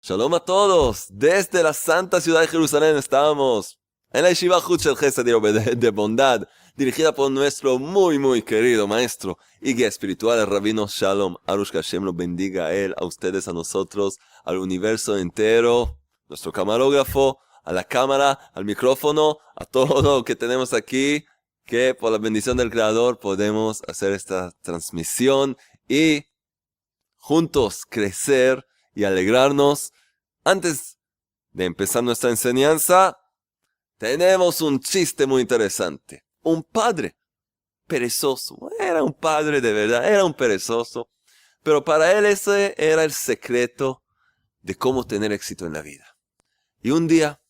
Shalom a todos. Desde la santa ciudad de Jerusalén estamos en la Yeshiva Hut Shel Chesed de Bondad, dirigida por nuestro muy querido maestro y guía espiritual, el Rabino Shalom Arush. Que Hashem los bendiga a él, a ustedes, a nosotros, al universo entero, nuestro camarógrafo, a la cámara, al micrófono, a todo lo que tenemos aquí, que por la bendición del Creador podemos hacer esta transmisión y juntos crecer y alegrarnos. Antes de empezar nuestra enseñanza, tenemos un chiste muy interesante. Un padre perezoso, era un padre de verdad, era un perezoso, pero para él ese era el secreto de cómo tener éxito en la vida. Y un día,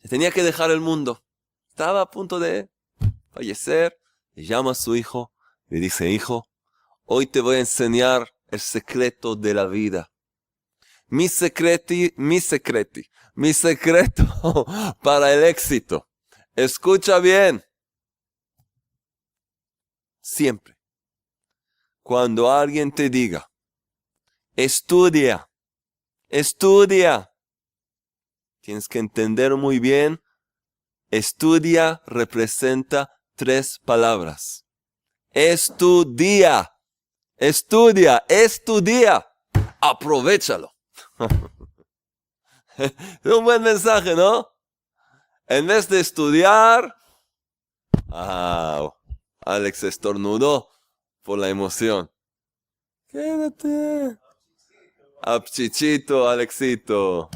tenía que dejar el mundo, estaba a punto de fallecer, le llama a su hijo, le dice: hijo, hoy te voy a enseñar el secreto de la vida. Mi secreto para el éxito. Escucha bien. Siempre, cuando alguien te diga, estudia, tienes que entender muy bien, estudia representa 3 palabras. Estudia. Aprovechalo. Es un buen mensaje, ¿no? En vez de estudiar, Alex estornudó por la emoción. Quédate. Apchichito, Alexito.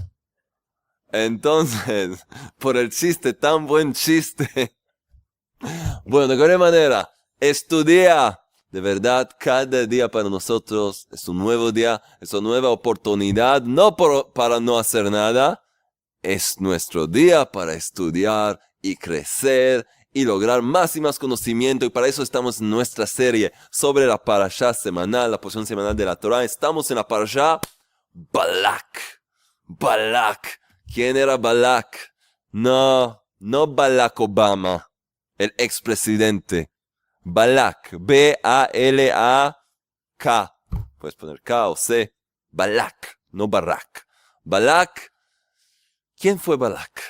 Entonces, por el chiste, tan buen chiste. Bueno, de cualquier manera, estudia. De verdad, cada día para nosotros es un nuevo día, es una nueva oportunidad, no para no hacer nada. Es nuestro día para estudiar y crecer y lograr más y más conocimiento. Y para eso estamos en nuestra serie sobre la parashá semanal, la porción semanal de la Torah. Estamos en la parashá Balak. ¿Quién era Balak? No Barack Obama, el expresidente. Balak, B-A-L-A-K. Puedes poner K o C. Balak, no Barak. Balak. ¿Quién fue Balak?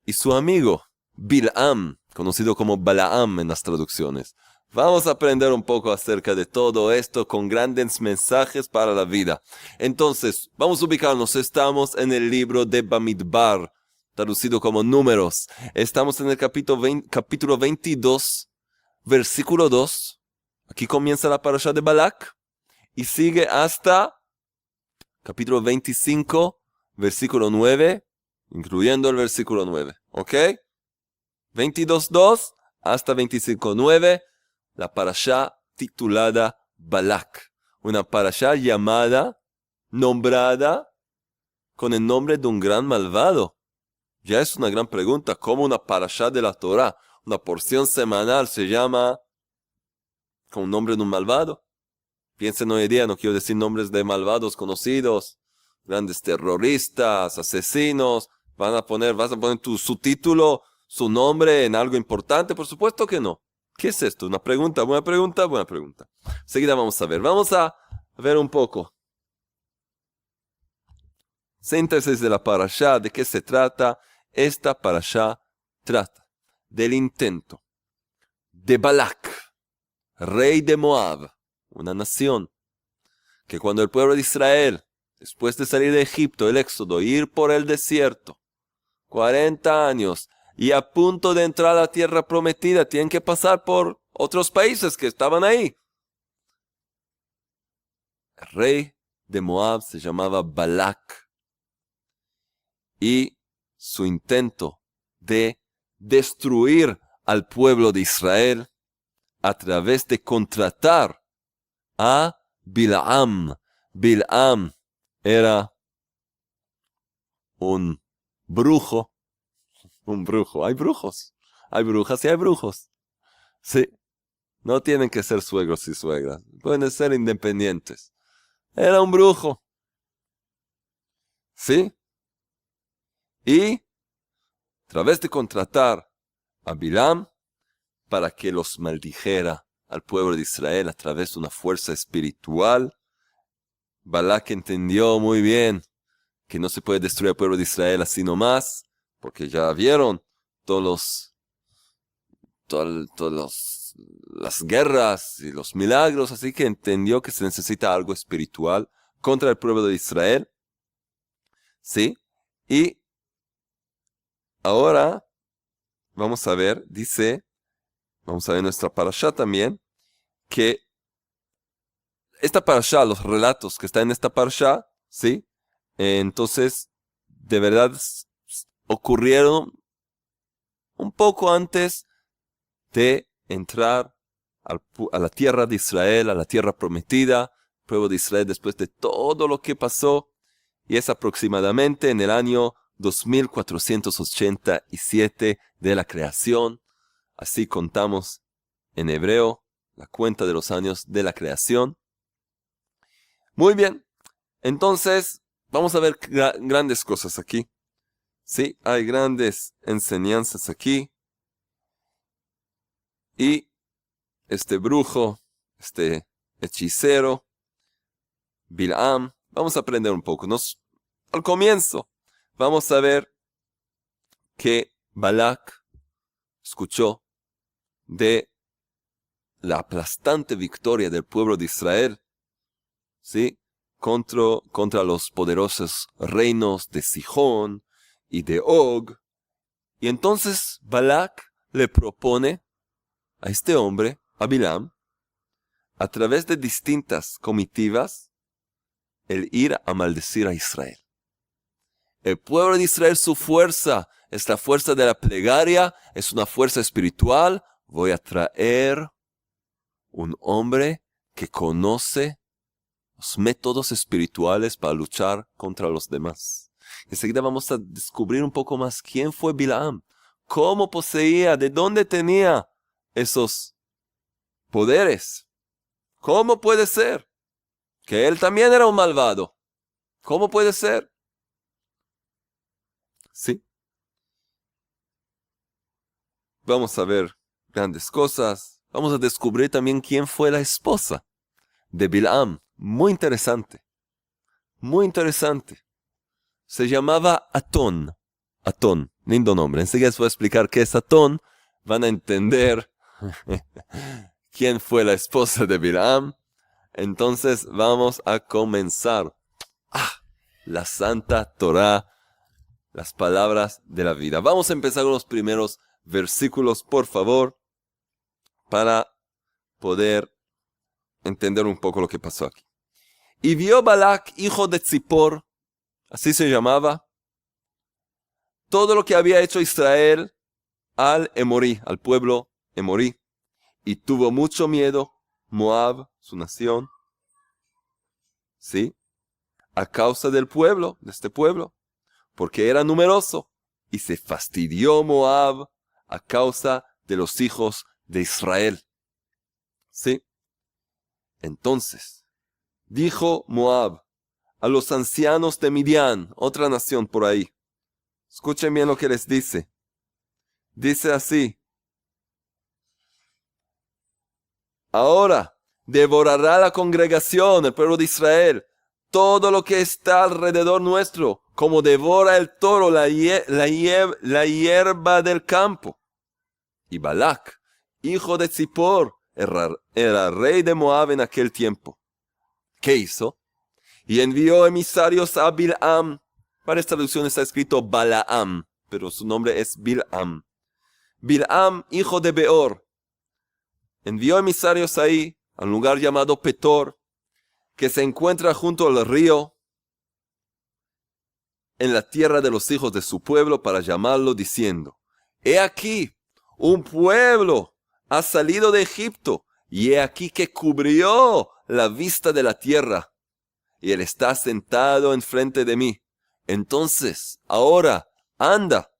Y su amigo, Bilam, conocido como Balaam en las traducciones. Vamos a aprender un poco acerca de todo esto con grandes mensajes para la vida. Entonces, vamos a ubicarnos. Estamos en el libro de Bamidbar, traducido como Números. Estamos en el capítulo 22, versículo 2. Aquí comienza la parashá de Balak y sigue hasta capítulo 25, versículo 9, incluyendo el versículo 9. ¿Ok? 22.2 hasta 25.9, la parashá titulada Balak. Una parashá nombrada con el nombre de un gran malvado. Ya es una gran pregunta, ¿cómo una parashá de la Torah, una porción semanal, se llama con el nombre de un malvado? Piensen hoy en día, no quiero decir nombres de malvados conocidos, grandes terroristas, asesinos. ¿Vas a poner tu subtítulo, su nombre en algo importante? Por supuesto que no. ¿Qué es esto? ¿Una pregunta? Buena pregunta. Enseguida vamos a ver un poco. Síntesis de la parashá, ¿de qué se trata? Esta parashá trata del intento de Balak, rey de Moab, una nación que cuando el pueblo de Israel, después de salir de Egipto, el éxodo, ir por el desierto, 40 años, y a punto de entrar a la tierra prometida, tienen que pasar por otros países que estaban ahí. El rey de Moab se llamaba Balak, y su intento de destruir al pueblo de Israel a través de contratar a Bilam. Bilam era un brujo. Hay brujos. Hay brujas y hay brujos. Sí. No tienen que ser suegros y suegras. Pueden ser independientes. Era un brujo. ¿Sí? Y a través de contratar a Bilam para que los maldijera al pueblo de Israel a través de una fuerza espiritual, Balak entendió muy bien que no se puede destruir al pueblo de Israel así nomás, porque ya vieron todos las guerras y los milagros, así que entendió que se necesita algo espiritual contra el pueblo de Israel. ¿Sí? Y ahora vamos a ver, vamos a ver nuestra parashá también, que esta parashá, los relatos que están en esta parashá, ¿sí? Entonces, de verdad, ocurrieron un poco antes de entrar a la tierra de Israel, a la tierra prometida, el pueblo de Israel después de todo lo que pasó, y es aproximadamente en el año 2487 de la creación. Así contamos en hebreo la cuenta de los años de la creación. Muy bien, entonces vamos a ver grandes cosas aquí. Sí, hay grandes enseñanzas aquí. Y este brujo, este hechicero, Bilam, vamos a aprender un poco. Al comienzo, vamos a ver que Balak escuchó de la aplastante victoria del pueblo de Israel, ¿sí? Contra los poderosos reinos de Sihón y de Og. Y entonces Balak le propone a este hombre, a Bilam, a través de distintas comitivas, el ir a maldecir a Israel. El pueblo de Israel, su fuerza, es la fuerza de la plegaria, es una fuerza espiritual. Voy a traer un hombre que conoce los métodos espirituales para luchar contra los demás. Enseguida vamos a descubrir un poco más quién fue Bilam, cómo poseía, de dónde tenía esos poderes. ¿Cómo puede ser que él también era un malvado? ¿Cómo puede ser? Sí. Vamos a ver grandes cosas. Vamos a descubrir también quién fue la esposa de Bilam. Muy interesante. Muy interesante. Se llamaba Atón. Atón, lindo nombre. Enseguida les voy a explicar qué es Atón. Van a entender quién fue la esposa de Bilam. Entonces vamos a comenzar. La Santa Torá, las palabras de la vida. Vamos a empezar con los primeros versículos, por favor, para poder entender un poco lo que pasó aquí. Y vio Balak, hijo de Zippor, así se llamaba, todo lo que había hecho Israel al Emorí, al pueblo Emorí, y tuvo mucho miedo Moab, su nación, ¿sí? A causa del pueblo, de este pueblo, porque era numeroso, y se fastidió Moab a causa de los hijos de Israel. ¿Sí? Entonces, dijo Moab a los ancianos de Midian, otra nación por ahí. Escuchen bien lo que les dice. Dice así: ahora devorará la congregación, el pueblo de Israel, todo lo que está alrededor nuestro, como devora el toro la hierba del campo. Y Balak, hijo de Zippor, era rey de Moab en aquel tiempo. ¿Qué hizo? Y envió emisarios a Bilam. Para esta traducción está escrito Balaam, pero su nombre es Bilam. Bilam, hijo de Beor, envió emisarios ahí, a un lugar llamado Petor, que se encuentra junto al río, en la tierra de los hijos de su pueblo, para llamarlo, diciendo: he aquí, un pueblo ha salido de Egipto, y he aquí que cubrió la vista de la tierra, y él está sentado enfrente de mí. Entonces, ahora, anda,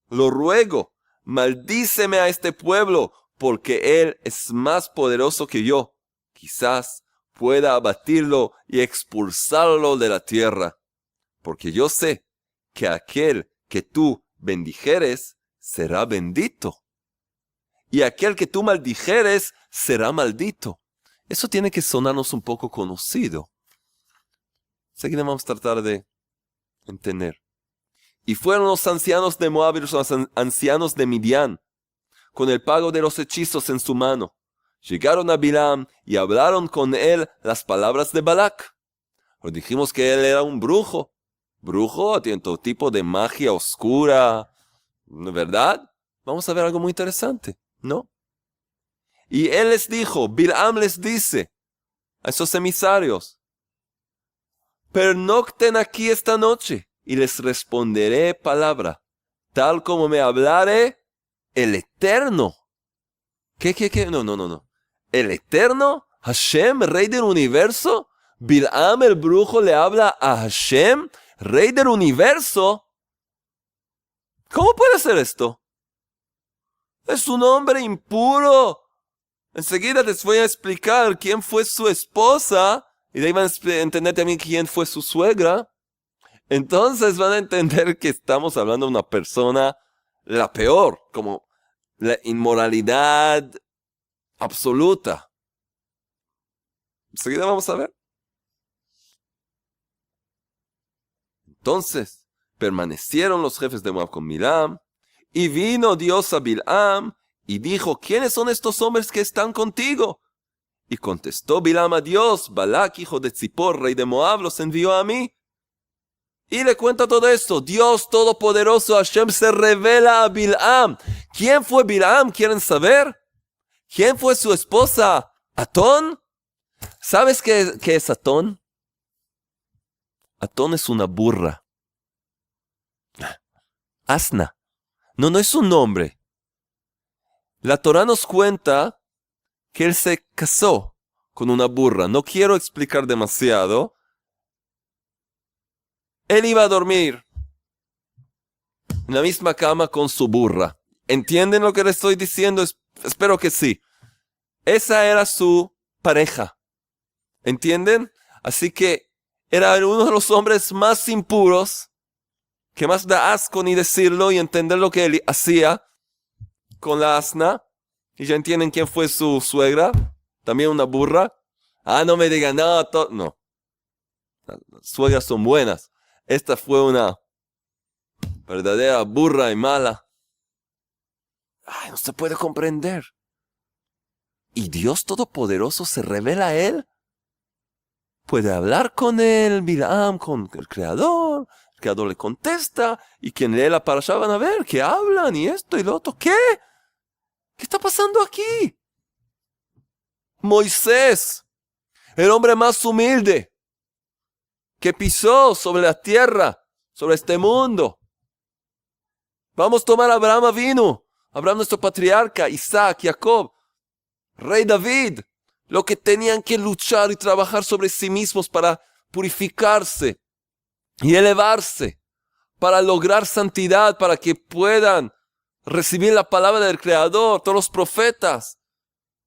lo ruego, maldíceme a este pueblo, porque él es más poderoso que yo. Quizás pueda abatirlo y expulsarlo de la tierra, porque yo sé que aquel que tú bendijeres será bendito, y aquel que tú maldijeres será maldito. Eso tiene que sonarnos un poco conocido. Seguida vamos a tratar de entender. Y fueron los ancianos de Moab y los ancianos de Midian, con el pago de los hechizos en su mano. Llegaron a Bilam y hablaron con él las palabras de Balac. Pues dijimos que él era un brujo. Brujo, tiene todo tipo de magia oscura, ¿verdad? Vamos a ver algo muy interesante, ¿no? Y él les dijo, Bilam les dice a esos emisarios, pernocten aquí esta noche y les responderé palabra, tal como me hablare el Eterno. ¿Qué? No. ¿El Eterno? ¿Hashem, Rey del Universo? ¿Bilam el brujo le habla a Hashem, Rey del Universo? ¿Cómo puede ser esto? Es un hombre impuro. Enseguida les voy a explicar quién fue su esposa y de ahí van a entender también quién fue su suegra. Entonces van a entender que estamos hablando de una persona la peor, como la inmoralidad absoluta. Enseguida vamos a ver. Entonces permanecieron los jefes de Moab con Bilam, y vino Dios a Bilam y dijo, ¿quiénes son estos hombres que están contigo? Y contestó Bilam a Dios, Balac, hijo de Zippor, rey de Moab, los envió a mí. Y le cuenta todo esto. Dios Todopoderoso, Hashem, se revela a Bilam. ¿Quién fue Bilam? ¿Quieren saber? ¿Quién fue su esposa? ¿Atón? ¿Sabes qué es Atón? Atón es una burra. Asna. No es un nombre. La Torá nos cuenta que él se casó con una burra. No quiero explicar demasiado. Él iba a dormir en la misma cama con su burra. ¿Entienden lo que le estoy diciendo? Espero que sí. Esa era su pareja. ¿Entienden? Así que era uno de los hombres más impuros, que más da asco ni decirlo y entender lo que él hacía con la asna. Y ya entienden quién fue su suegra. También una burra. No me digan, no. Las suegras son buenas. Esta fue una verdadera burra y mala. No se puede comprender. ¿Y Dios Todopoderoso se revela a él? Puede hablar con él, Bilam, con el Creador. El Creador le contesta. Y quien lee la parashá van a ver que hablan y esto y lo otro. ¿Qué? ¿Qué está pasando aquí? Moisés, el hombre más humilde, que pisó sobre la tierra, sobre este mundo. Vamos a tomar a Abraham vino, Abraham nuestro patriarca, Isaac, Jacob, rey David, lo que tenían que luchar y trabajar sobre sí mismos para purificarse y elevarse, para lograr santidad, para que puedan recibir la palabra del Creador, todos los profetas.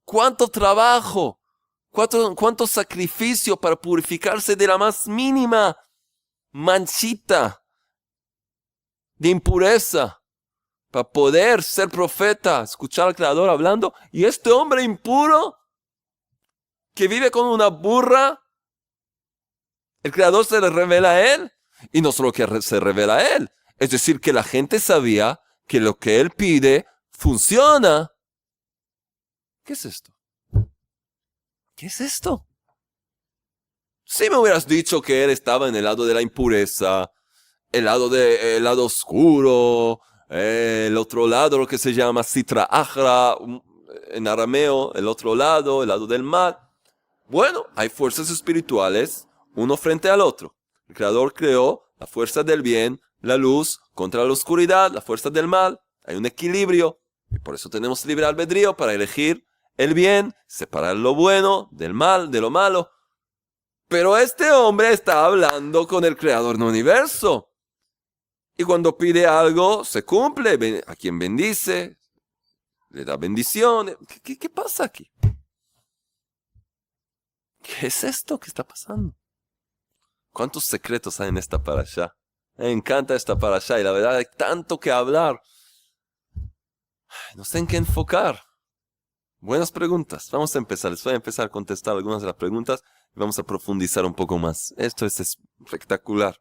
¿Cuánto trabajo? ¿Cuánto sacrificio para purificarse de la más mínima manchita de impureza? Para poder ser profeta, escuchar al Creador hablando. Y este hombre impuro que vive con una burra, el Creador se le revela a él. Y no solo que se revela a él. Es decir, que la gente sabía que lo que él pide funciona. ¿Qué es esto? ¿Qué es esto? Si me hubieras dicho que él estaba en el lado de la impureza, el lado oscuro, el otro lado, lo que se llama Sitra Achra, en arameo, el otro lado, el lado del mal. Bueno, hay fuerzas espirituales, uno frente al otro. El Creador creó la fuerza del bien, la luz, contra la oscuridad, la fuerza del mal. Hay un equilibrio, y por eso tenemos libre albedrío para elegir el bien, separar lo bueno del mal, de lo malo. Pero este hombre está hablando con el Creador del universo. Y cuando pide algo, se cumple. A quien bendice, le da bendición. ¿Qué pasa aquí? ¿Qué es esto que está pasando? ¿Cuántos secretos hay en esta parashá? Me encanta esta parashá y la verdad hay tanto que hablar. No sé en qué enfocar. Buenas preguntas. Vamos a empezar. Les voy a empezar a contestar algunas de las preguntas Vamos a profundizar un poco más. Esto es espectacular.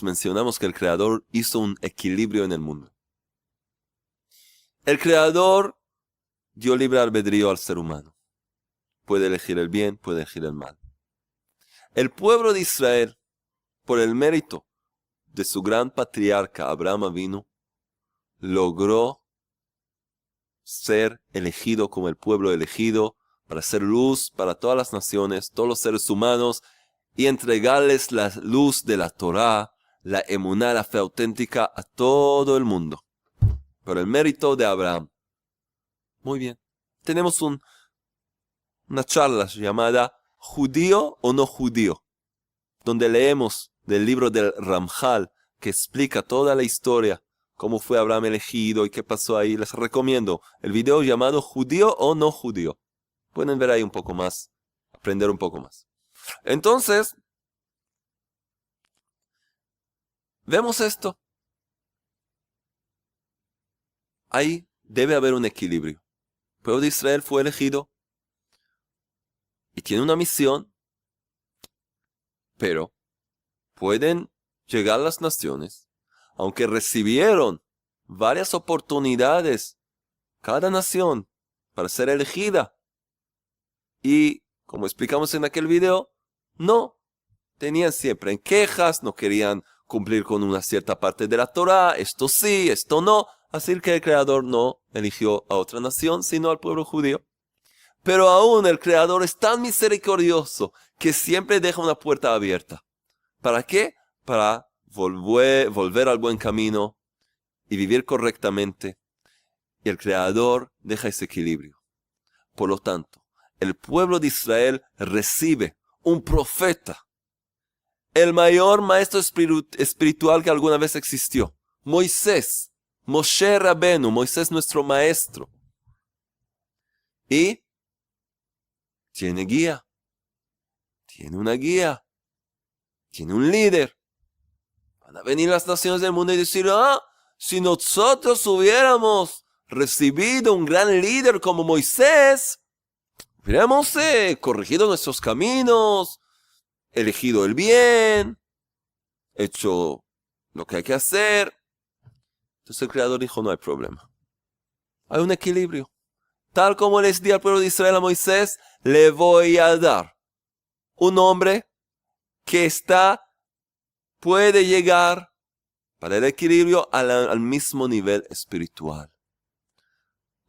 Mencionamos que el Creador hizo un equilibrio en el mundo. El Creador dio libre albedrío al ser humano. Puede elegir el bien, puede elegir el mal. El pueblo de Israel, por el mérito de su gran patriarca Abraham Avinu, logró ser elegido como el pueblo elegido para ser luz para todas las naciones, todos los seres humanos, y entregarles la luz de la Torá, la emuná, la fe auténtica a todo el mundo. Por el mérito de Abraham. Muy bien. Tenemos una charla llamada ¿Judío o no judío?, donde leemos del libro del Ramjal, que explica toda la historia, cómo fue Abraham elegido y qué pasó ahí. Les recomiendo el video llamado ¿Judío o no judío? Pueden ver ahí un poco más, aprender un poco más. Entonces, vemos esto. Ahí debe haber un equilibrio. El pueblo de Israel fue elegido y tiene una misión, pero pueden llegar las naciones, aunque recibieron varias oportunidades, cada nación, para ser elegida. Y, como explicamos en aquel video, no. Tenían siempre quejas, no querían cumplir con una cierta parte de la Torá, esto sí, esto no. Así que el Creador no eligió a otra nación, sino al pueblo judío. Pero aún el Creador es tan misericordioso que siempre deja una puerta abierta. ¿Para qué? Para volver al buen camino y vivir correctamente. Y el Creador deja ese equilibrio. Por lo tanto, el pueblo de Israel recibe un profeta, el mayor maestro espiritual que alguna vez existió, Moisés, Moshe Rabenu, Moisés nuestro maestro. Y tiene guía, tiene una guía, tiene un líder. Van a venir las naciones del mundo y decir, si nosotros hubiéramos recibido un gran líder como Moisés, hubiéramos corregido nuestros caminos, elegido el bien, hecho lo que hay que hacer. Entonces el Creador dijo, no hay problema. Hay un equilibrio. Tal como les di al pueblo de Israel a Moisés, le voy a dar un hombre que puede llegar para el equilibrio al mismo nivel espiritual.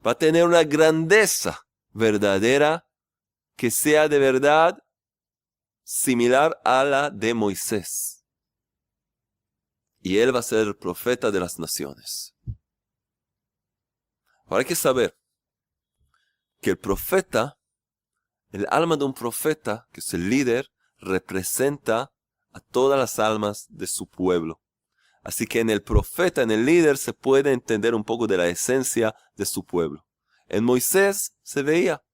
Va a tener una grandeza verdadera que sea de verdad similar a la de Moisés. Y él va a ser el profeta de las naciones. Ahora hay que saber que el profeta, el alma de un profeta, que es el líder, representa a todas las almas de su pueblo. Así que en el profeta, en el líder, se puede entender un poco de la esencia de su pueblo. En Moisés se veía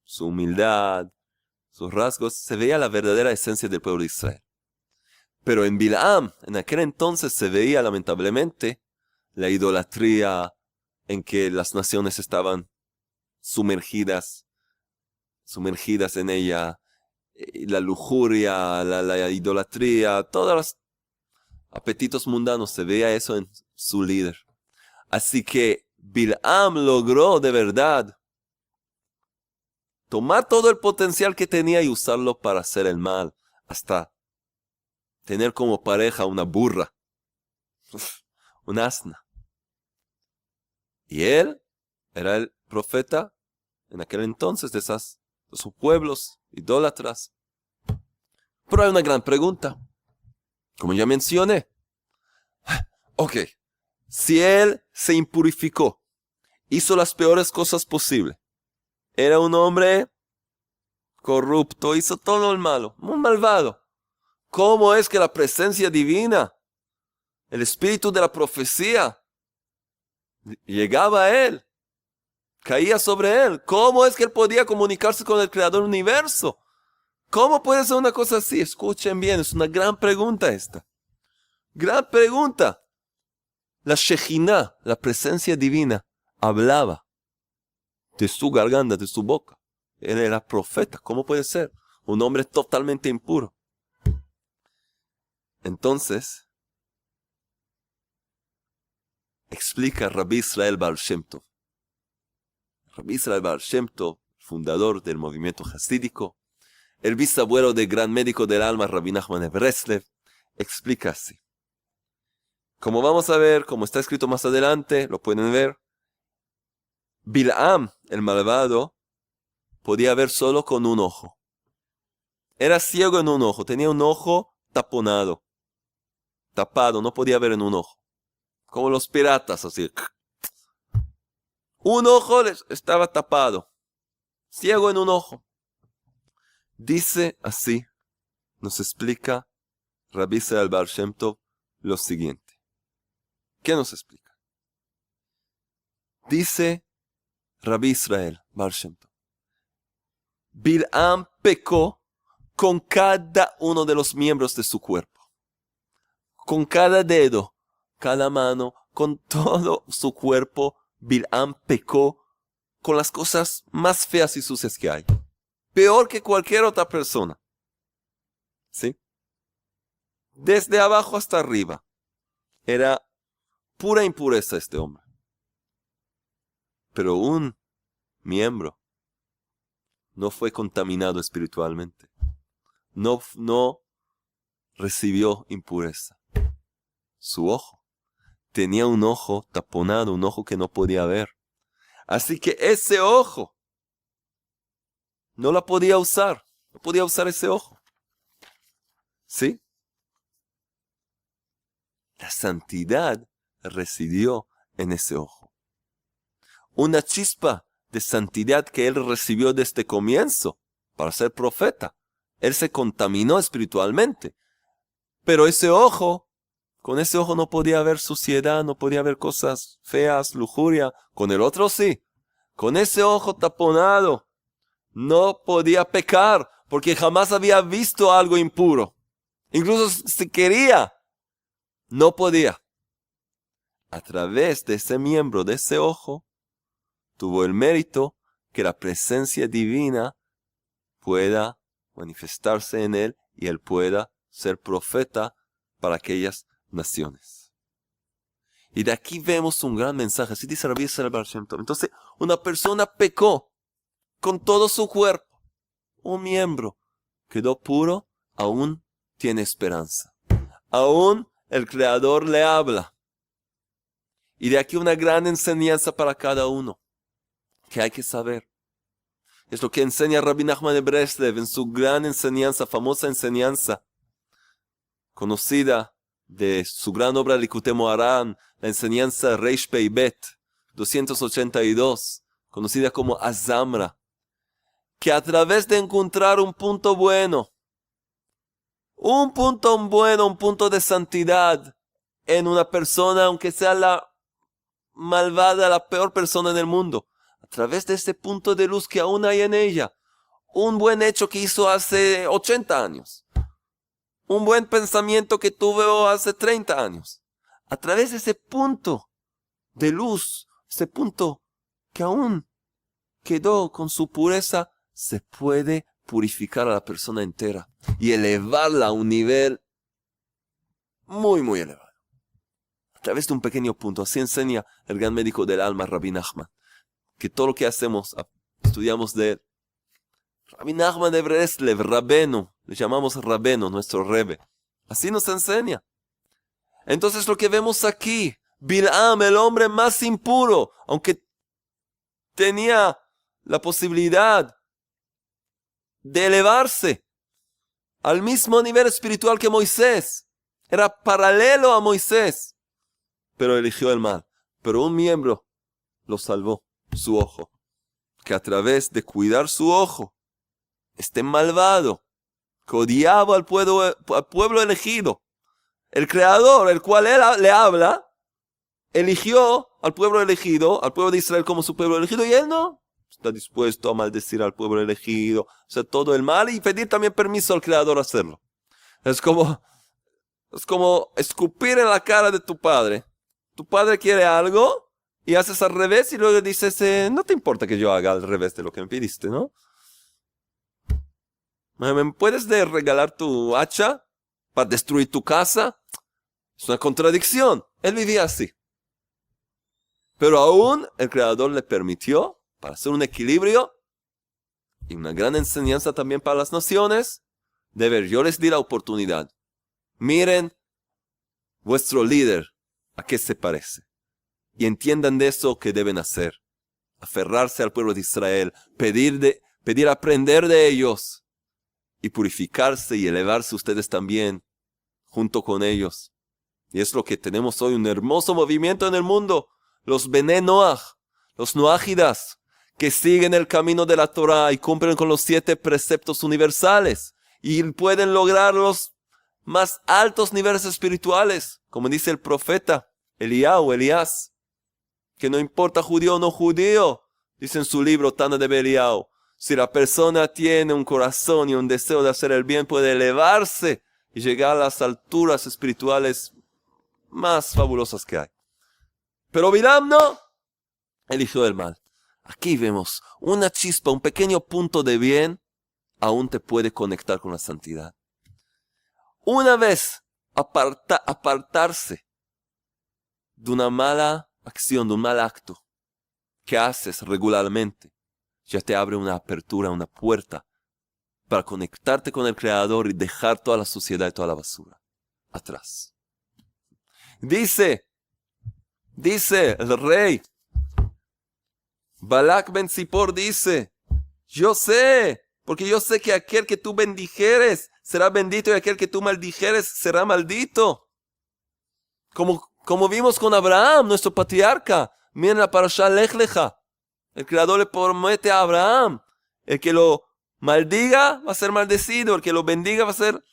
su humildad, sus rasgos, se veía la verdadera esencia del pueblo de Israel. Pero en Bilam, en aquel entonces, se veía lamentablemente la idolatría en que las naciones estaban sumergidas en ella, la lujuria, la idolatría, todos los apetitos mundanos, se veía eso en su líder. Así que Bilam logró de verdad tomar todo el potencial que tenía y usarlo para hacer el mal, hasta tener como pareja una burra, un asna. Y él era el profeta en aquel entonces de esos pueblos idólatras. Pero hay una gran pregunta. Como ya mencioné. Ok, si él se impurificó, hizo las peores cosas posibles, era un hombre corrupto, hizo todo el malo, muy malvado. ¿Cómo es que la presencia divina, el espíritu de la profecía, llegaba a él? Caía sobre él. ¿Cómo es que él podía comunicarse con el Creador del universo? ¿Cómo puede ser una cosa así? Escuchen bien, es una gran pregunta esta. Gran pregunta. La Shejinah, la presencia divina, hablaba de su garganta, de su boca. Él era profeta. ¿Cómo puede ser? Un hombre totalmente impuro. Entonces, explica Rabbi Israel Baal Shem Tov. Rabbi Israel Baal Shem Tov, fundador del movimiento hasídico, el bisabuelo del gran médico del alma, Rabbi Nachman de Breslev, explica así. Como vamos a ver, como está escrito más adelante, lo pueden ver, Bilam, el malvado, podía ver solo con un ojo. Era ciego en un ojo, tenía un ojo taponado, tapado, no podía ver en un ojo. Como los piratas, así. Un ojo estaba tapado, ciego en un ojo. Dice así, nos explica Rabbi Israel Baal Shem Tov lo siguiente. ¿Qué nos explica? Dice Rabbi Israel Baal Shem Tov. Bilam pecó con cada uno de los miembros de su cuerpo. Con cada dedo, cada mano, con todo su cuerpo, Bilam pecó con las cosas más feas y sucias que hay. Peor que cualquier otra persona. ¿Sí? Desde abajo hasta arriba. Era pura impureza este hombre. Pero un miembro no fue contaminado espiritualmente. No recibió impureza. Su ojo. Tenía un ojo taponado, un ojo que no podía ver. Así que ese ojo no la podía usar. No podía usar ese ojo. ¿Sí? La santidad residió en ese ojo. Una chispa de santidad que él recibió desde el comienzo para ser profeta. Él se contaminó espiritualmente. Pero ese ojo, con ese ojo no podía ver suciedad, no podía ver cosas feas, lujuria. Con el otro sí. Con ese ojo taponado no podía pecar porque jamás había visto algo impuro. Incluso si quería, no podía. A través de ese miembro, de ese ojo, tuvo el mérito que la presencia divina pueda manifestarse en él y él pueda ser profeta para aquellas naciones. Y de aquí vemos un gran mensaje. Así dice Rabbi Israel Baal Shem Tov. Entonces, una persona pecó con todo su cuerpo. Un miembro quedó puro, aún tiene esperanza. Aún el Creador le habla. Y de aquí una gran enseñanza para cada uno, que hay que saber. Es lo que enseña Rabbi Nachman de Breslev en su gran enseñanza, famosa enseñanza, conocida de su gran obra Likutei Moharan, la enseñanza Reish Pei Bet, 282, conocida como Azamra, que a través de encontrar un punto bueno, un punto de santidad en una persona, aunque sea la malvada, la peor persona del mundo, a través de ese punto de luz que aún hay en ella, un buen hecho que hizo hace 80 años, un buen pensamiento que tuvo hace 30 años, a través de ese punto de luz, ese punto que aún quedó con su pureza, se puede purificar a la persona entera y elevarla a un nivel muy, muy elevado. A través de un pequeño punto. Así enseña el gran médico del alma, Rabbi Nachman, que todo lo que hacemos, estudiamos de él. Rabbi Nachman de Breslev, Rabeno, le llamamos Rabeno, nuestro Rebe. Así nos enseña. Entonces lo que vemos aquí, Bilam, el hombre más impuro, aunque tenía la posibilidad de elevarse al mismo nivel espiritual que Moisés, era paralelo a Moisés, pero eligió el mal. Pero un miembro lo salvó, su ojo, que a través de cuidar su ojo, este malvado, que odiaba al pueblo elegido, el Creador, el cual él le habla, eligió al pueblo elegido, al pueblo de Israel como su pueblo elegido, y él no está dispuesto a maldecir al pueblo elegido, hacer todo el mal y pedir también permiso al Creador a hacerlo. Es como escupir en la cara de tu padre. Tu padre quiere algo y haces al revés y luego dices, no te importa que yo haga al revés de lo que me pidiste, ¿no? ¿Me puedes regalar tu hacha para destruir tu casa? Es una contradicción. Él vivía así. Pero aún el Creador le permitió, para hacer un equilibrio, y una gran enseñanza también para las naciones, de ver, yo les di la oportunidad. Miren vuestro líder, ¿a qué se parece? Y entiendan de eso que deben hacer. Aferrarse al pueblo de Israel, pedir aprender de ellos, y purificarse y elevarse ustedes también, junto con ellos. Y es lo que tenemos hoy, un hermoso movimiento en el mundo. Los Bené Noach, los Noajidas, que siguen el camino de la Torah y cumplen con los 7 preceptos universales. Y pueden lograr los más altos niveles espirituales, como dice el profeta Elías, que no importa judío o no judío, dice en su libro Tana de Belial, si la persona tiene un corazón y un deseo de hacer el bien, puede elevarse y llegar a las alturas espirituales más fabulosas que hay. Pero Bilam no, eligió el mal. Aquí vemos una chispa, un pequeño punto de bien, aún te puede conectar con la santidad. Una vez apartarse de una mala acción, de un mal acto que haces regularmente, ya te abre una apertura, una puerta para conectarte con el Creador y dejar toda la suciedad y toda la basura atrás. Dice el rey, Balak ben Zippor dice, yo sé, porque yo sé que aquel que tú bendijeres será bendito y aquel que tú maldijeres será maldito. Como vimos con Abraham, nuestro patriarca. Miren la parashá Lech Lecha. El Creador le promete a Abraham, el que lo maldiga va a ser maldecido, el que lo bendiga va a ser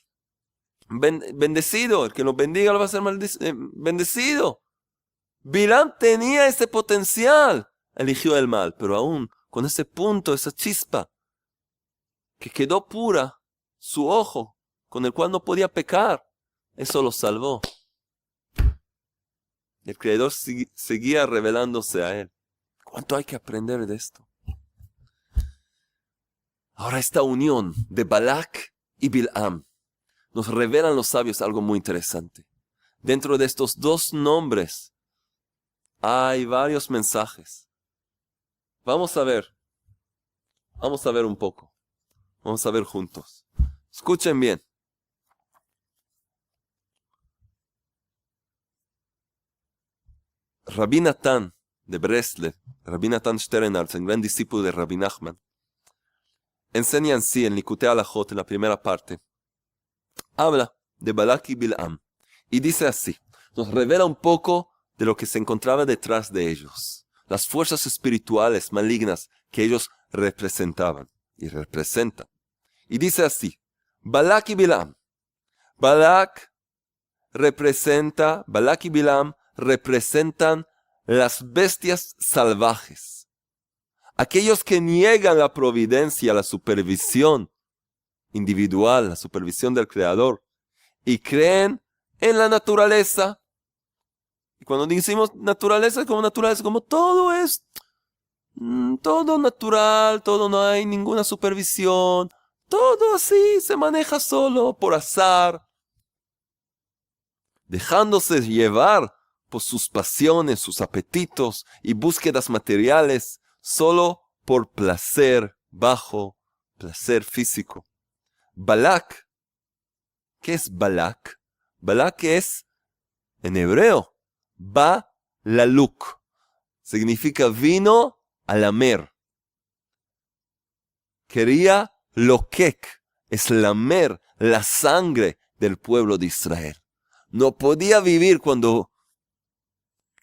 bendecido, el que lo bendiga va a ser bendecido. Bilam tenía ese potencial, eligió el mal, pero aún con ese punto, esa chispa, que quedó pura, su ojo, con el cual no podía pecar, eso lo salvó. El Creador seguía revelándose a él. ¿Cuánto hay que aprender de esto? Ahora esta unión de Balak y Bilam nos revelan los sabios algo muy interesante. Dentro de estos 2 nombres hay varios mensajes. Vamos a ver un poco. Vamos a ver juntos. Escuchen bien. Rabbi Natán de Breslev, Rabbi Natán Sternhals, el gran discípulo de Rabbi Nachman, enseña en sí, en Likutei Halachot, en la primera parte, habla de Balak y Bilam, y dice así, nos revela un poco de lo que se encontraba detrás de ellos, las fuerzas espirituales malignas que ellos representaban y representan. Y dice así, Balak y Bilam, Balak y Bilam representan las bestias salvajes, aquellos que niegan la providencia, la supervisión individual, la supervisión del Creador, y creen en la naturaleza. Y cuando decimos naturaleza, como todo es, todo natural, todo no hay ninguna supervisión, todo así se maneja solo por azar, dejándose llevar por sus pasiones, sus apetitos y búsquedas materiales, solo por placer bajo, placer físico. Balak, ¿qué es Balak? Balak es, en hebreo, Ba-laluk, significa vino a lamer. Quería lokek, es lamer la sangre del pueblo de Israel. No podía vivir cuando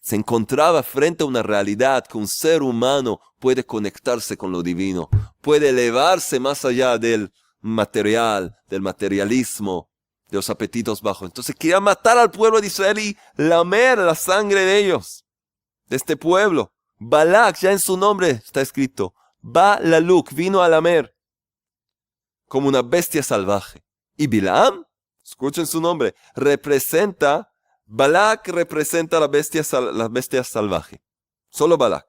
se encontraba frente a una realidad que un ser humano puede conectarse con lo divino, puede elevarse más allá del material, del materialismo, de los apetitos bajos. Entonces quería matar al pueblo de Israel y lamer la sangre de ellos, de este pueblo. Balak, ya en su nombre está escrito, Ba-laluk, vino a lamer, como una bestia salvaje. Y Bilam, escuchen su nombre, Balak representa la bestia salvaje. Solo Balak.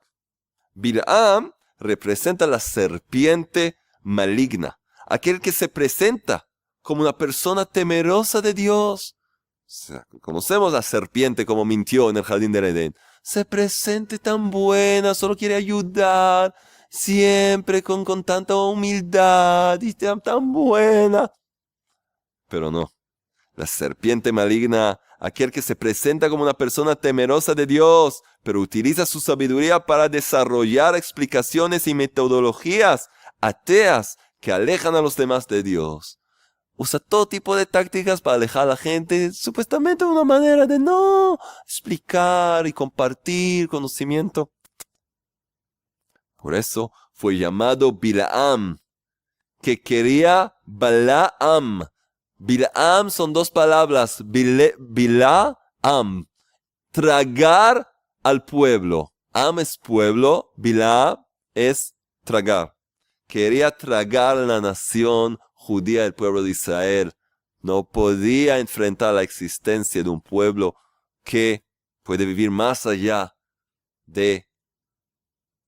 Bilam representa la serpiente maligna, aquel que se presenta como una persona temerosa de Dios. O sea, conocemos la serpiente como mintió en el jardín del Edén. Se presente tan buena, solo quiere ayudar, siempre con tanta humildad y tan buena. Pero no, la serpiente maligna, aquel que se presenta como una persona temerosa de Dios, pero utiliza su sabiduría para desarrollar explicaciones y metodologías ateas que alejan a los demás de Dios. Usa todo tipo de tácticas para alejar a la gente, supuestamente una manera de no explicar y compartir conocimiento. Por eso fue llamado Bilaam, que quería Balaam. Bilaam son dos palabras, Bilaam, tragar al pueblo. Am es pueblo, Bilaam es tragar. Quería tragar a la nación judía, el pueblo de Israel. No podía enfrentar la existencia de un pueblo que puede vivir más allá de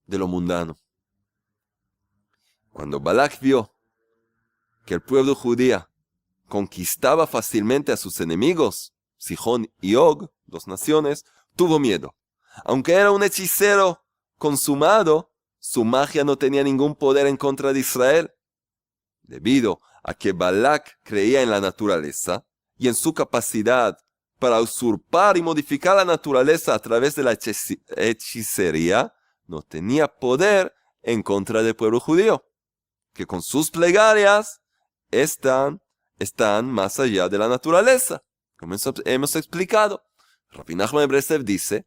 lo mundano. Cuando Balak vio que el pueblo judío conquistaba fácilmente a sus enemigos, Sihón y Og, dos naciones, tuvo miedo. Aunque era un hechicero consumado, su magia no tenía ningún poder en contra de Israel. Debido a que Balak creía en la naturaleza y en su capacidad para usurpar y modificar la naturaleza a través de la hechicería, no tenía poder en contra del pueblo judío, que con sus plegarias están más allá de la naturaleza, como hemos explicado. Rabbi Nachman de Breslev dice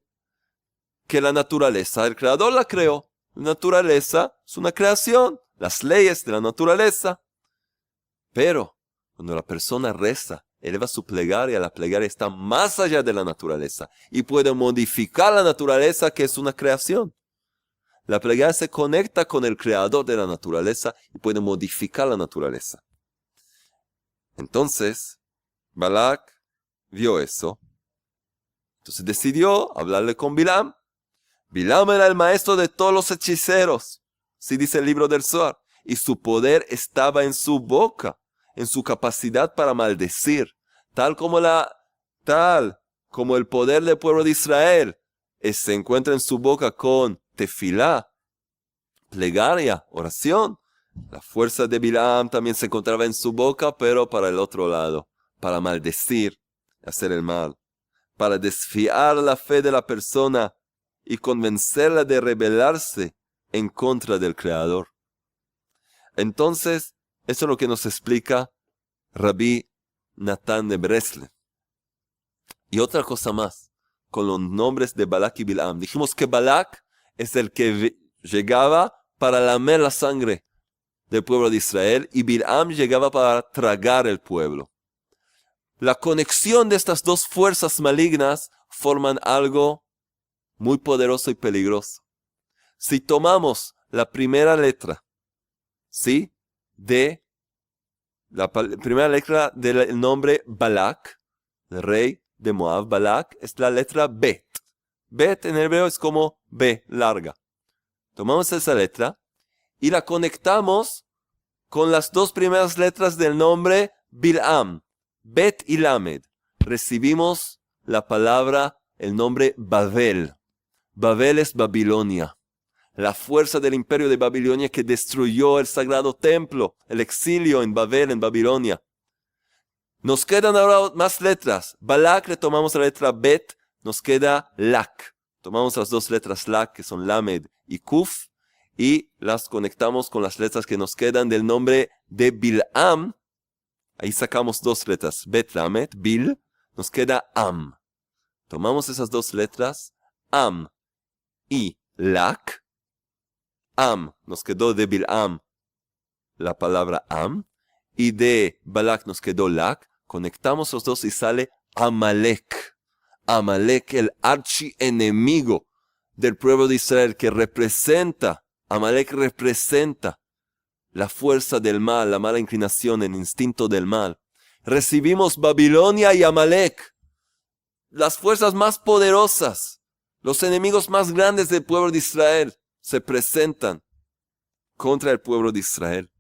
que la naturaleza, el creador la creó. La naturaleza es una creación, las leyes de la naturaleza. Pero cuando la persona reza, eleva su plegaria, la plegaria está más allá de la naturaleza y puede modificar la naturaleza, que es una creación. La plegaria se conecta con el creador de la naturaleza y puede modificar la naturaleza. Entonces, Balak vio eso. Entonces decidió hablarle con Bilam. Bilam era el maestro de todos los hechiceros, así dice el libro del Zohar, y su poder estaba en su boca, en su capacidad para maldecir, tal como el poder del pueblo de Israel se encuentra en su boca con tefilá, plegaria, oración. La fuerza de Bilam también se encontraba en su boca, pero para el otro lado, para maldecir, hacer el mal, para desfiar la fe de la persona y convencerla de rebelarse en contra del Creador. Entonces, eso es lo que nos explica Rabbi Natán de Breslev. Y otra cosa más, con los nombres de Balak y Bilam. Dijimos que Balak es el que llegaba para lamer la sangre del pueblo de Israel y Bilam llegaba para tragar el pueblo. La conexión de estas dos fuerzas malignas forman algo muy poderoso y peligroso. Si tomamos la primera letra, ¿sí?, de la primera letra del nombre Balak, el rey de Moab, Balak, es la letra Bet. Bet en hebreo es como B, larga. Tomamos esa letra y la conectamos con las dos primeras letras del nombre Bilam, Bet y Lamed. Recibimos la palabra, el nombre Babel. Babel es Babilonia, la fuerza del imperio de Babilonia que destruyó el sagrado templo, el exilio en Babel, en Babilonia. Nos quedan ahora más letras. Balak le tomamos la letra Bet, nos queda Lak. Tomamos las dos letras Lak, que son Lamed y Kuf, y las conectamos con las letras que nos quedan del nombre de Bilam. Ahí sacamos dos letras, Bet, Lamed, Bil, nos queda Am. Tomamos esas dos letras, Am y Lak. Am, nos quedó de Bilam la palabra Am, y de Balak nos quedó Lak. Conectamos los dos y sale Amalek. Amalek, el archienemigo del pueblo de Israel, que Amalek representa la fuerza del mal, la mala inclinación, el instinto del mal. Recibimos Babilonia y Amalek, las fuerzas más poderosas, Los enemigos más grandes del pueblo de Israel se presentan contra el pueblo de Israel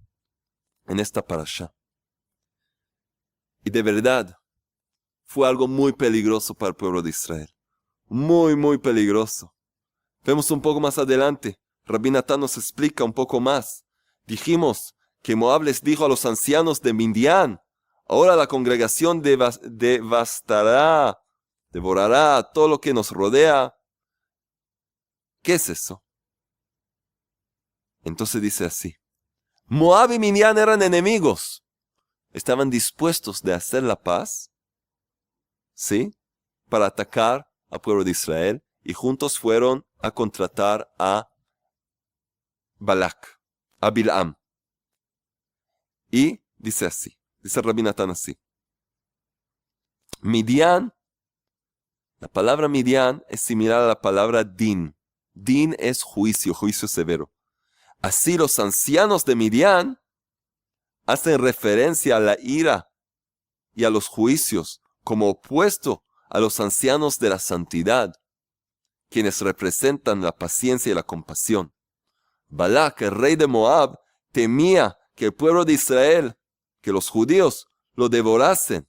en esta parashá. Y de verdad, fue algo muy peligroso para el pueblo de Israel. Muy, muy peligroso. Vemos un poco más adelante. Rabbi Natán nos explica un poco más. Dijimos que Moab les dijo a los ancianos de Midian: ahora la congregación devastará, devorará todo lo que nos rodea. ¿Qué es eso? Entonces dice así: Moab y Midian eran enemigos. Estaban dispuestos de hacer la paz, ¿sí?, para atacar al pueblo de Israel, y juntos fueron a contratar a Balak, a Bilam. Y dice así, dice Rabbi Natán así: Midian, la palabra Midian es similar a la palabra din. Din es juicio, juicio severo. Así los ancianos de Midian hacen referencia a la ira y a los juicios como opuesto a los ancianos de la santidad, quienes representan la paciencia y la compasión. Balak, el rey de Moab, temía que el pueblo de Israel, que los judíos, lo devorasen,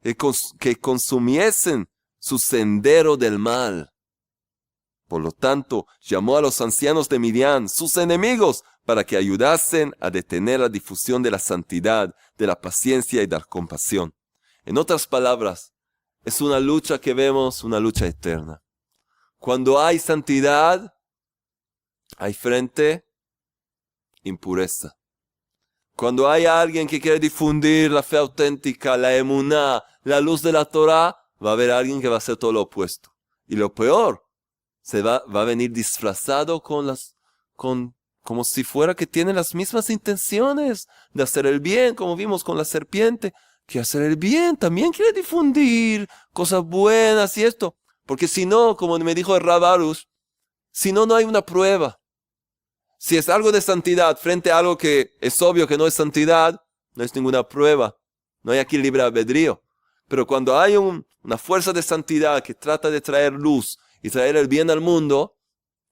que consumiesen su sendero del mal. Por lo tanto, llamó a los ancianos de Midian, sus enemigos, para que ayudasen a detener la difusión de la santidad, de la paciencia y de la compasión. En otras palabras, es una lucha que vemos, una lucha eterna. Cuando hay santidad, hay frente impureza. Cuando hay alguien que quiere difundir la fe auténtica, la emuná, la luz de la Torah, va a haber alguien que va a hacer todo lo opuesto. Y lo peor, va a venir disfrazado como si fuera que tiene las mismas intenciones de hacer el bien, como vimos con la serpiente, que hacer el bien también quiere difundir cosas buenas y esto. Porque si no, como me dijo el Rav Arush, si no, no hay una prueba. Si es algo de santidad frente a algo que es obvio que no es santidad, no es ninguna prueba. No hay aquí libre albedrío. Pero cuando hay una fuerza de santidad que trata de traer luz y traer el bien al mundo,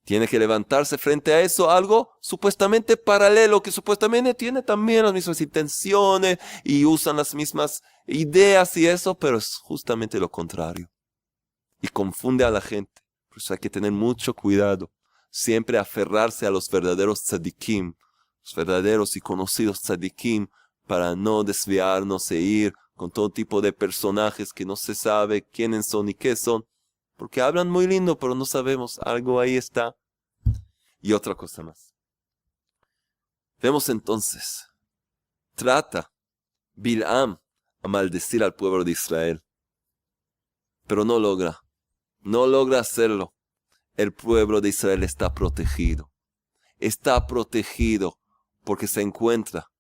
tiene que levantarse frente a eso algo supuestamente paralelo, que supuestamente tiene también las mismas intenciones y usan las mismas ideas y eso, pero es justamente lo contrario. Y confunde a la gente. Por eso hay que tener mucho cuidado. Siempre aferrarse a los verdaderos tzadikim, los verdaderos y conocidos tzadikim, para no desviarnos e ir con todo tipo de personajes que no se sabe quiénes son y qué son. Porque hablan muy lindo, pero no sabemos, algo ahí está. Y otra cosa más. Vemos entonces, trata Bilam a maldecir al pueblo de Israel, pero no logra hacerlo. El pueblo de Israel está protegido porque se encuentra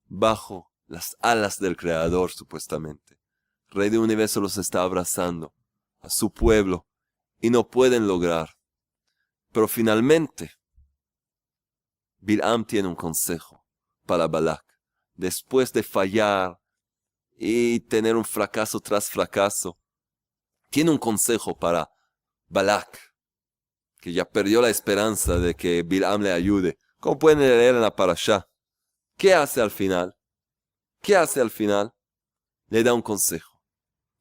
bajo las alas del Creador, supuestamente. El Rey del Universo los está abrazando a su pueblo y no pueden lograr. Pero finalmente, Bilam tiene un consejo para Balak. Después de fallar y tener un fracaso tras fracaso, tiene un consejo para Balak, que ya perdió la esperanza de que Bilam le ayude. Como pueden leer en la parashá. ¿Qué hace al final? Le da un consejo.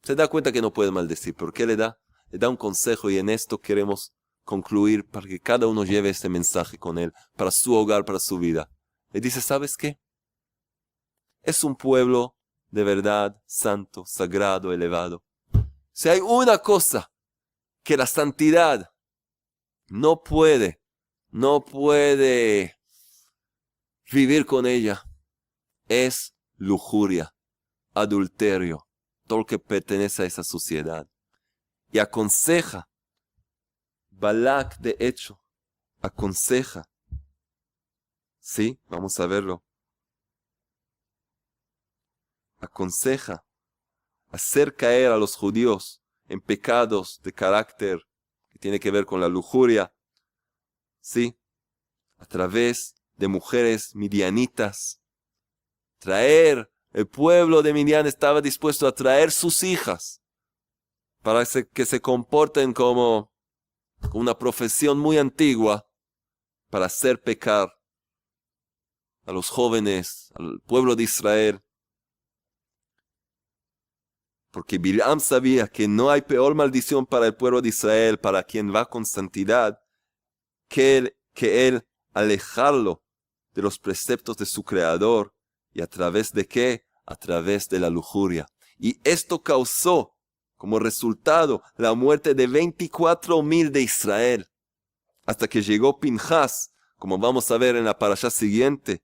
Se da cuenta que no puede maldecir, pero ¿qué le da? Le da un consejo, y en esto queremos concluir para que cada uno lleve este mensaje con él, para su hogar, para su vida. Le dice: ¿sabes qué? Es un pueblo de verdad, santo, sagrado, elevado. Si hay una cosa que la santidad no puede vivir con ella, es lujuria, adulterio, todo lo que pertenece a esa sociedad. Y aconseja, Balak de hecho, aconseja, ¿sí? Vamos a verlo. Aconseja hacer caer a los judíos en pecados de carácter que tiene que ver con la lujuria, ¿sí? A través de mujeres midianitas. El pueblo de Midian estaba dispuesto a traer sus hijas para que se comporten como una profesión muy antigua para hacer pecar a los jóvenes, al pueblo de Israel. Porque Bilam sabía que no hay peor maldición para el pueblo de Israel, para quien va con santidad, que él alejarlo de los preceptos de su Creador. ¿Y a través de qué? A través de la lujuria. Y esto causó como resultado la muerte de 24,000 de Israel. Hasta que llegó Pinhas, como vamos a ver en la parashá siguiente,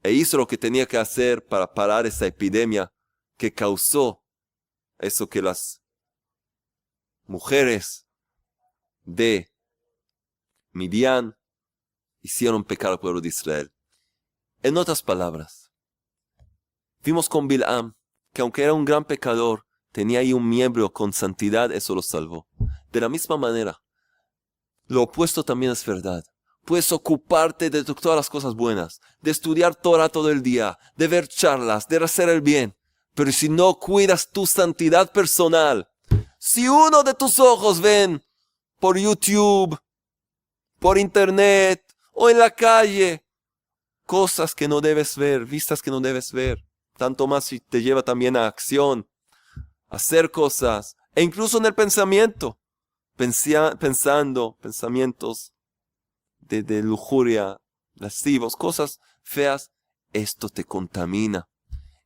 e hizo lo que tenía que hacer para parar esa epidemia que causó eso que las mujeres de Midian hicieron pecar al pueblo de Israel. En otras palabras, vimos con Bilam que aunque era un gran pecador, tenía ahí un miembro con santidad, eso lo salvó. De la misma manera, lo opuesto también es verdad. Puedes ocuparte de todas las cosas buenas, de estudiar Torah todo el día, de ver charlas, de hacer el bien. Pero si no cuidas tu santidad personal, si uno de tus ojos ven por YouTube, por internet o en la calle, cosas que no debes ver, vistas que no debes ver, tanto más si te lleva también a acción, a hacer cosas, e incluso en el pensamiento, pensando pensamientos de lujuria, lascivos, cosas feas, esto te contamina.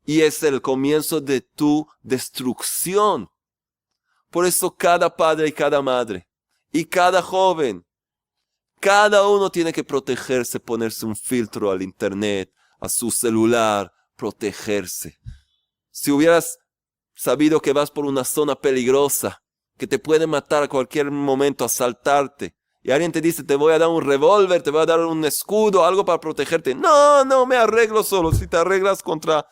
Y es el comienzo de tu destrucción. Por eso cada padre y cada madre, y cada joven, cada uno tiene que protegerse, ponerse un filtro al internet, a su celular, protegerse. Si hubieras sabido que vas por una zona peligrosa, que te puede matar a cualquier momento, asaltarte, y alguien te dice, te voy a dar un revólver, te voy a dar un escudo, algo para protegerte. No, me arreglo solo. Si te arreglas contra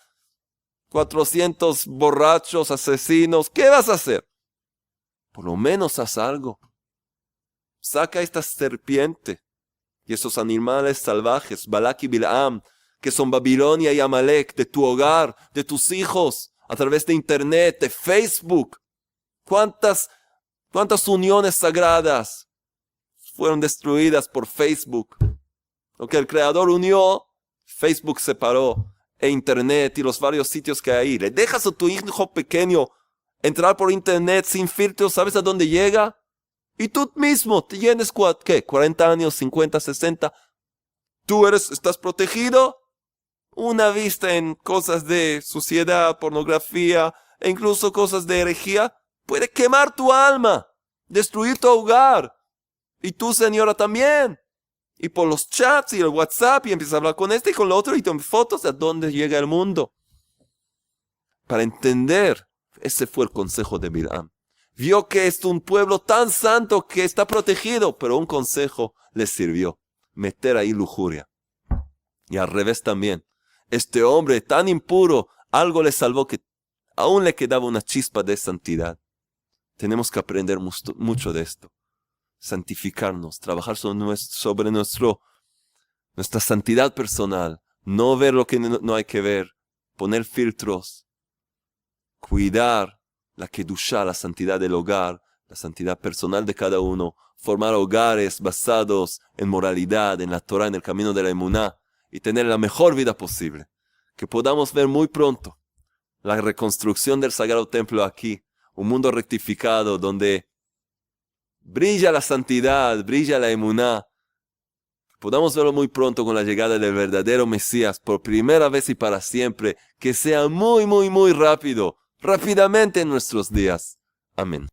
400 borrachos, asesinos, ¿qué vas a hacer? Por lo menos haz algo. Saca esta serpiente y esos animales salvajes, Balak y Bilam, que son Babilonia y Amalek, de tu hogar, de tus hijos, a través de internet, de Facebook. ¿Cuántas uniones sagradas fueron destruidas por Facebook? Lo que el Creador unió, Facebook separó. E internet y los varios sitios que hay. Le dejas a tu hijo pequeño entrar por internet sin filtro, ¿sabes a dónde llega? Y tú mismo tienes, ¿qué? 40 años, 50, 60. ¿Tú estás protegido? Una vista en cosas de suciedad, pornografía e incluso cosas de herejía puede quemar tu alma, destruir tu hogar. Y tú, señora, también. Y por los chats y el WhatsApp y empiezas a hablar con este y con lo otro y tomas fotos de dónde llega el mundo. Para entender, ese fue el consejo de Bilam. Vio que es un pueblo tan santo que está protegido, pero un consejo le sirvió, meter ahí lujuria. Y al revés también, este hombre tan impuro, algo le salvó que aún le quedaba una chispa de santidad. Tenemos que aprender mucho de esto. Santificarnos, trabajar sobre nuestra santidad personal, no ver lo que no hay que ver, poner filtros, cuidar la kedushá, la santidad del hogar, la santidad personal de cada uno, formar hogares basados en moralidad, en la Torah, en el camino de la emuná, y tener la mejor vida posible. Que podamos ver muy pronto la reconstrucción del Sagrado Templo aquí, un mundo rectificado donde brilla la santidad, brilla la emuná. Podamos verlo muy pronto con la llegada del verdadero Mesías, por primera vez y para siempre, que sea muy rápidamente en nuestros días. Amén.